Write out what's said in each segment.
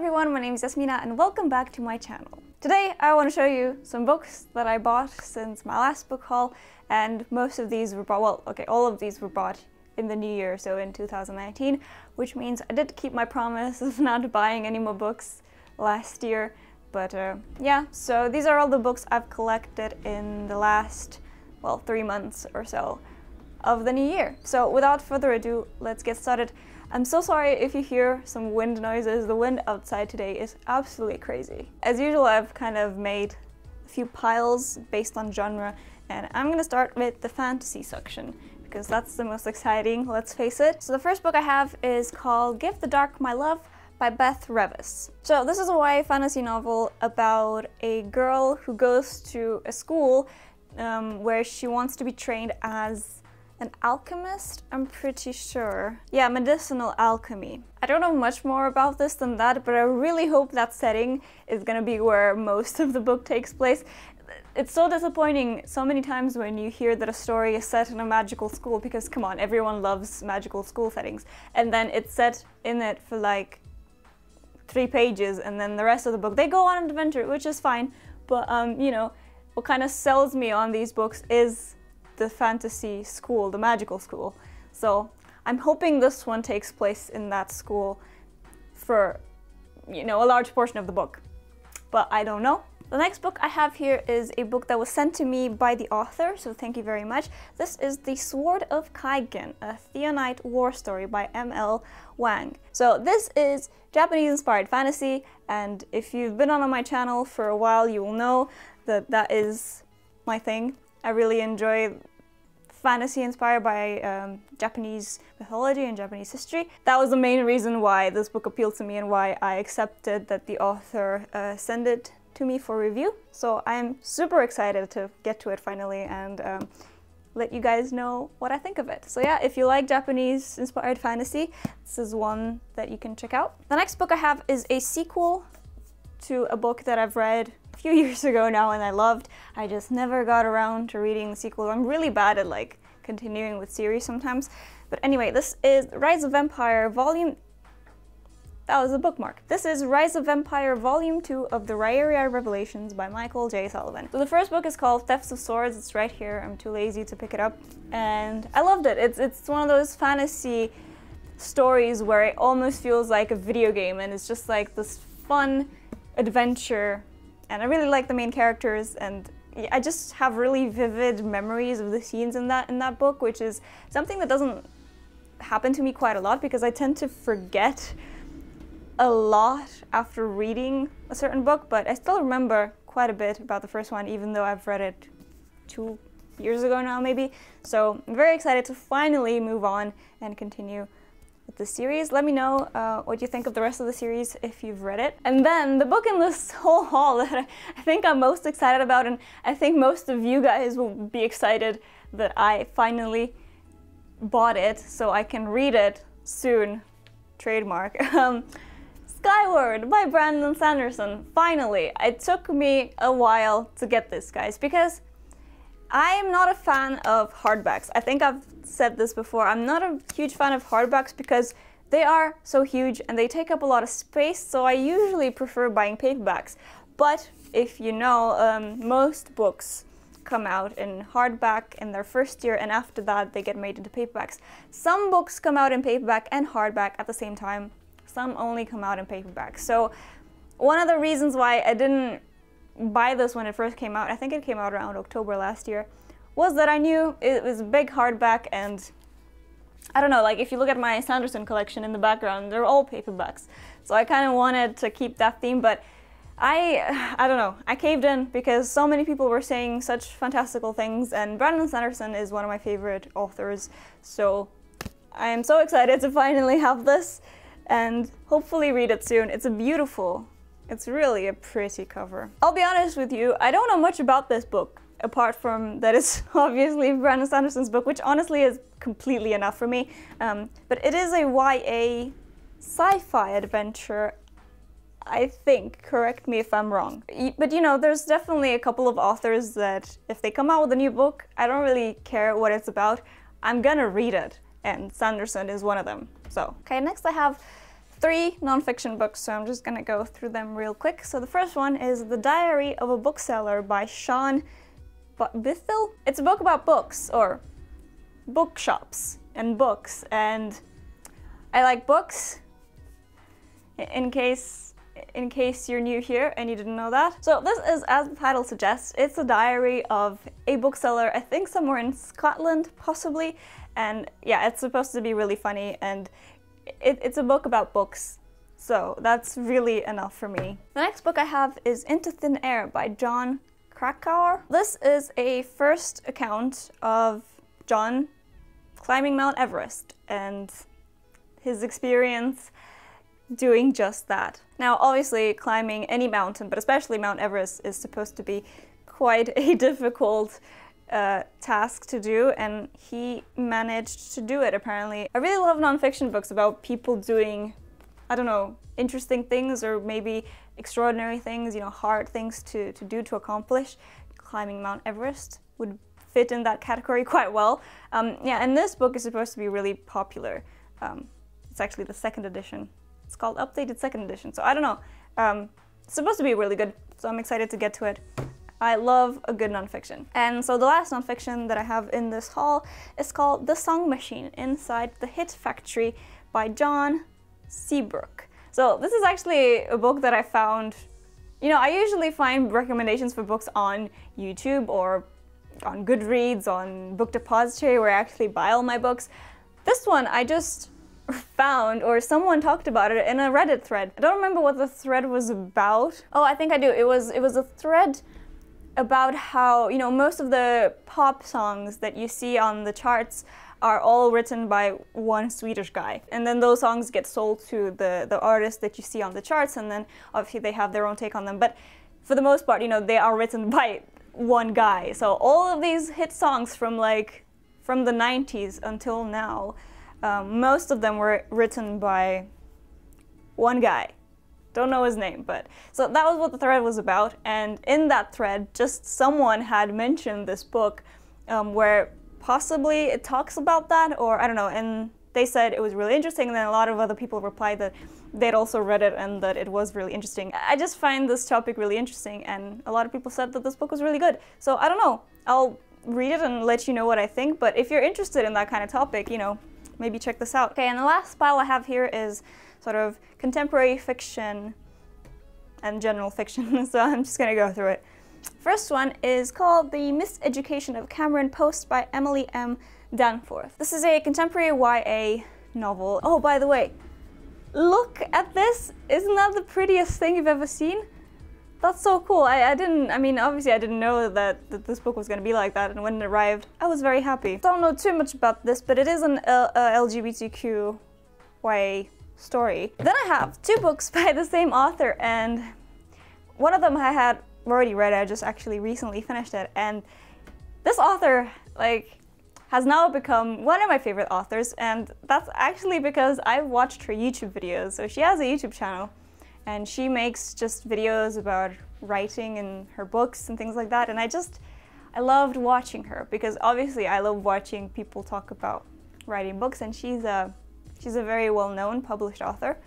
everyone, my name is Iasmina and welcome back to my channel. Today I want to show you some books that I bought since my last book haul, and most of these were bought, well, okay, all of these were bought in the new year, so in 2019, which means I did keep my promise of not buying any more books last year. But yeah, so these are all the books I've collected in the last, well, 3 months or so of the new year. So without further ado, let's get started. I'm so sorry if you hear some wind noises. The wind outside today is absolutely crazy. As usual, I've kind of made a few piles based on genre, and I'm gonna start with the fantasy section because that's the most exciting, let's face it. So the first book I have is called Give the Dark My Love by Beth Revis. So this is a YA fantasy novel about a girl who goes to a school where she wants to be trained as an alchemist, I'm pretty sure. Yeah, medicinal alchemy. I don't know much more about this than that, but I really hope that setting is gonna be where most of the book takes place. It's so disappointing so many times when you hear that a story is set in a magical school, because come on, everyone loves magical school settings. And then it's set in it for like 3 pages, and then the rest of the book, they go on an adventure, which is fine. But you know, what kind of sells me on these books is the fantasy school, the magical school. So I'm hoping this one takes place in that school for, you know, a large portion of the book, but I don't know. The next book I have here is a book that was sent to me by the author, so thank you very much. This is The Sword of Kaigen, a Theonite war story by M.L. Wang. So this is Japanese-inspired fantasy, and if you've been on my channel for a while, you will know that that is my thing. I really enjoy fantasy inspired by Japanese mythology and Japanese history. That was the main reason why this book appealed to me and why I accepted that the author send it to me for review. So I'm super excited to get to it finally and let you guys know what I think of it. So yeah, if you like Japanese inspired fantasy, this is one that you can check out. The next book I have is a sequel to a book that I've read a few years ago now and I loved. I just never got around to reading the sequel. I'm really bad at like continuing with series sometimes. But anyway, this is Rise of Empire Volume... That was a bookmark. This is Rise of Empire Volume 2 of the Rhaeria Revelations by Michael J. Sullivan. So the first book is called Thefts of Swords. It's right here. I'm too lazy to pick it up. And I loved it. It's one of those fantasy stories where it almost feels like a video game, and it's just like this fun adventure, and I really like the main characters, and I just have really vivid memories of the scenes in that book, which is something that doesn't happen to me quite a lot because I tend to forget a lot after reading a certain book, but I still remember quite a bit about the first one, even though I've read it 2 years ago now maybe. So I'm very excited to finally move on and continue the series. Let me know what you think of the rest of the series if you've read it. And then the book in this whole haul that I think I'm most excited about, and I think most of you guys will be excited that I finally bought it so I can read it soon, trademark. Skyward by Brandon Sanderson. Finally! It took me a while to get this, guys, because I'm not a fan of hardbacks. I think I've said this before. I'm not a huge fan of hardbacks because they are so huge and they take up a lot of space, so I usually prefer buying paperbacks. But if you know, most books come out in hardback in their first year, and after that they get made into paperbacks. Some books come out in paperback and hardback at the same time. Some only come out in paperback. So one of the reasons why I didn't buy this when it first came out, I think it came out around October last year, was that I knew it was a big hardback, and I don't know, like if you look at my Sanderson collection in the background, they're all paperbacks. So I kind of wanted to keep that theme, but I don't know, I caved in because so many people were saying such fantastical things, and Brandon Sanderson is one of my favorite authors, so I am so excited to finally have this and hopefully read it soon. It's it's really a pretty cover. I'll be honest with you, I don't know much about this book, apart from that it's obviously Brandon Sanderson's book, which honestly is completely enough for me. But it is a YA sci-fi adventure, I think. Correct me if I'm wrong. But you know, there's definitely a couple of authors that if they come out with a new book, I don't really care what it's about. I'm gonna read it, and Sanderson is one of them. So, okay, next I have 3 nonfiction books, so I'm just gonna go through them real quick. So the first one is The Diary of a Bookseller by Sean Bithell. It's a book about books, or bookshops and books, and I like books, in case you're new here and you didn't know that. So this is, as the title suggests, it's a diary of a bookseller, I think somewhere in Scotland, possibly, and yeah, it's supposed to be really funny, and it's a book about books, so that's really enough for me. The next book I have is Into Thin Air by John Krakauer. This is a first account of John climbing Mount Everest and his experience doing just that. Now, obviously, climbing any mountain, but especially Mount Everest, is supposed to be quite a difficult task to do, and he managed to do it, apparently. I really love nonfiction books about people doing, I don't know, interesting things, or maybe extraordinary things, you know, hard things to do, to accomplish. Climbing Mount Everest would fit in that category quite well. Yeah, and this book is supposed to be really popular. It's actually the 2nd edition. It's called Updated 2nd edition, so I don't know. It's supposed to be really good, so I'm excited to get to it. I love a good nonfiction. And so the last nonfiction that I have in this haul is called The Song Machine Inside the Hit Factory by John Seabrook. So this is actually a book that I found, you know, I usually find recommendations for books on YouTube or on Goodreads, on Book Depository, where I actually buy all my books. This one I just found, or someone talked about it in a Reddit thread. I don't remember what the thread was about. Oh, I think I do. It was a thread about how, you know, most of the pop songs that you see on the charts are all written by one Swedish guy. And then those songs get sold to the artists that you see on the charts, and then obviously they have their own take on them. But for the most part, you know, they are written by one guy. So all of these hit songs from the 90s until now, most of them were written by one guy. Don't know his name, but... So that was what the thread was about, and in that thread, just someone had mentioned this book, where possibly it talks about that, or I don't know, and they said it was really interesting, and then a lot of other people replied that they'd also read it and that it was really interesting. I just find this topic really interesting, and a lot of people said that this book was really good. So I don't know, I'll read it and let you know what I think, but if you're interested in that kind of topic, you know, maybe check this out. Okay, and the last pile I have here is sort of contemporary fiction and general fiction, so I'm just gonna go through it. First one is called The Miseducation of Cameron Post by Emily M. Danforth. This is a contemporary YA novel. Oh, by the way, look at this! Isn't that the prettiest thing you've ever seen? That's so cool. I mean, obviously I didn't know that this book was gonna be like that, and when it arrived, I was very happy. Don't know too much about this, but it is an LGBTQ YA story. Then I have 2 books by the same author, and one of them I had already read. I just actually recently finished it, and this author, like, has now become one of my favorite authors, and that's actually because I've watched her YouTube videos. So she has a YouTube channel, and she makes just videos about writing and her books and things like that, and I loved watching her, because obviously I love watching people talk about writing books, and she's a very well-known published author,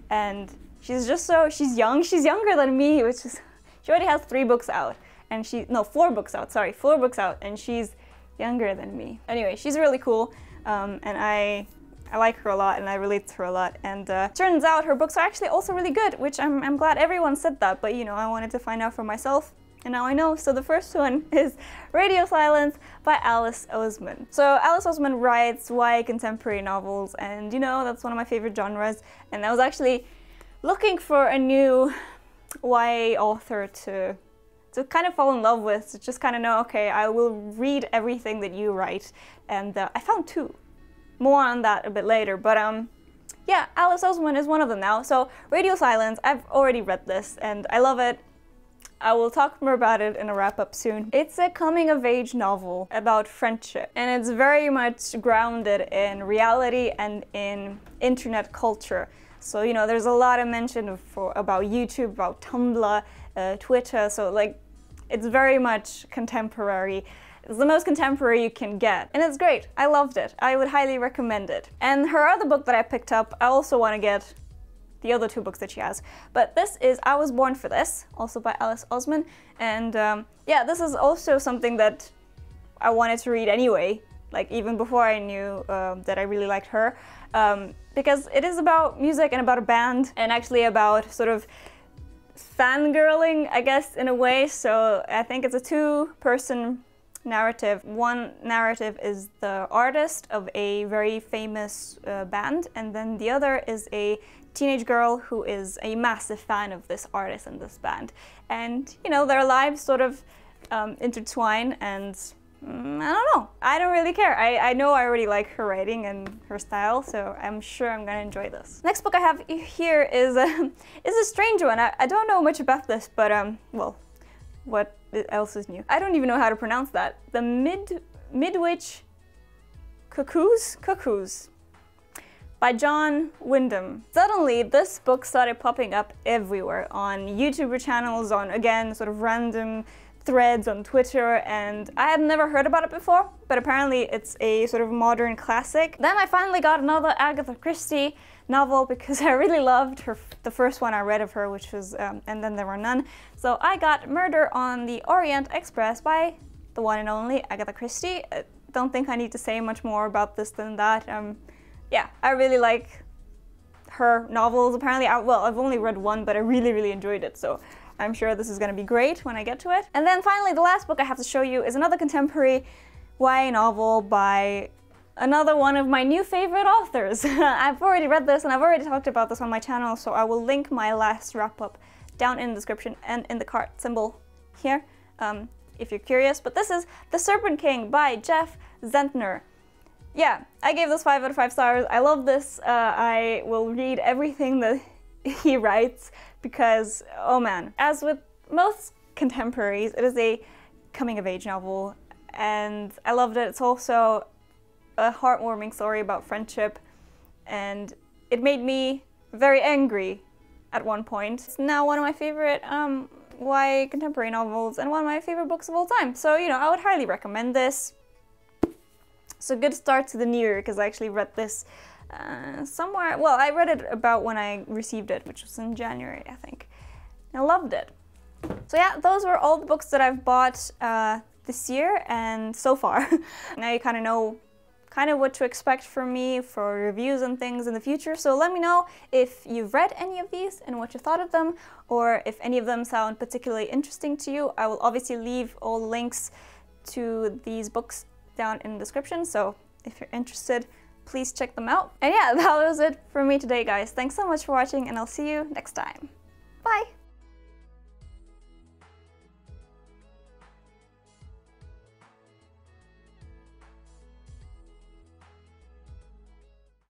and she's younger than me, which is, she already has 3 books out, and 4 books out, sorry, 4 books out, and she's younger than me. Anyway, she's really cool, and I like her a lot, and I relate to her a lot, and turns out her books are actually also really good, which I'm glad everyone said that, but you know, I wanted to find out for myself, and now I know. So the first one is Radio Silence by Alice Oseman. So Alice Oseman writes YA contemporary novels, and you know, that's one of my favorite genres, and I was actually looking for a new YA author to kind of fall in love with, to just kind of know, okay, I will read everything that you write, and I found 2. More on that a bit later, but yeah, Alice Oseman is one of them now. So Radio Silence, I've already read this, and I love it. I will talk more about it in a wrap-up soon. It's a coming-of-age novel about friendship, and it's very much grounded in reality and in internet culture. So, you know, there's a lot of mention about YouTube, about Tumblr, Twitter, so like, it's very much contemporary. It's the most contemporary you can get, and it's great. I loved it. I would highly recommend it. And her other book that I picked up, I also want to get the other two books that she has. But this is I Was Born for This, also by Alice Oseman. And yeah, this is also something that I wanted to read anyway, like even before I knew that I really liked her. Because it is about music and about a band, and actually about sort of fangirling, I guess, in a way. So I think it's a two-person narrative. One narrative is the artist of a very famous band, and then the other is a teenage girl who is a massive fan of this artist and this band. And, you know, their lives sort of intertwine, and I don't know. I don't really care. I know I already like her writing and her style, so I'm sure I'm gonna enjoy this. Next book I have here is a strange one. I don't know much about this, but well, what else is new? I don't even know how to pronounce that. The Midwich Cuckoos by John Wyndham. Suddenly, this book started popping up everywhere on YouTuber channels, on, again, sort of random threads on Twitter, and I had never heard about it before, but apparently it's a sort of modern classic. Then I finally got another Agatha Christie novel because I really loved the first one I read of her, which was And Then There Were None. So I got Murder on the Orient Express by the one and only Agatha Christie. I don't think I need to say much more about this than that. Yeah, I really like her novels. Apparently, well, I've only read one, but I really enjoyed it, so I'm sure this is going to be great when I get to it. And then finally, the last book I have to show you is another contemporary YA novel by another one of my new favorite authors. I've already read this and I've already talked about this on my channel, so I will link my last wrap-up down in the description and in the card symbol here, if you're curious. But this is The Serpent King by Jeff Zentner. Yeah, I gave this 5 out of 5 stars. I love this. I will read everything that he writes because, oh man, as with most contemporaries, it is a coming-of-age novel, and I loved it. It's also a heartwarming story about friendship, and it made me very angry at one point. It's now one of my favorite YA contemporary novels and one of my favorite books of all time. So, you know, I would highly recommend this. It's a good start to the new year because I actually read this somewhere, well, I read it about when I received it, which was in January, I think. I loved it. So yeah, those were all the books that I've bought this year and so far. Now you kind of know what to expect from me for reviews and things in the future, so let me know if you've read any of these and what you thought of them, or if any of them sound particularly interesting to you. I will obviously leave all the links to these books down in the description, so if you're interested, please check them out. And yeah, that was it for me today, guys. Thanks so much for watching, and I'll see you next time. Bye!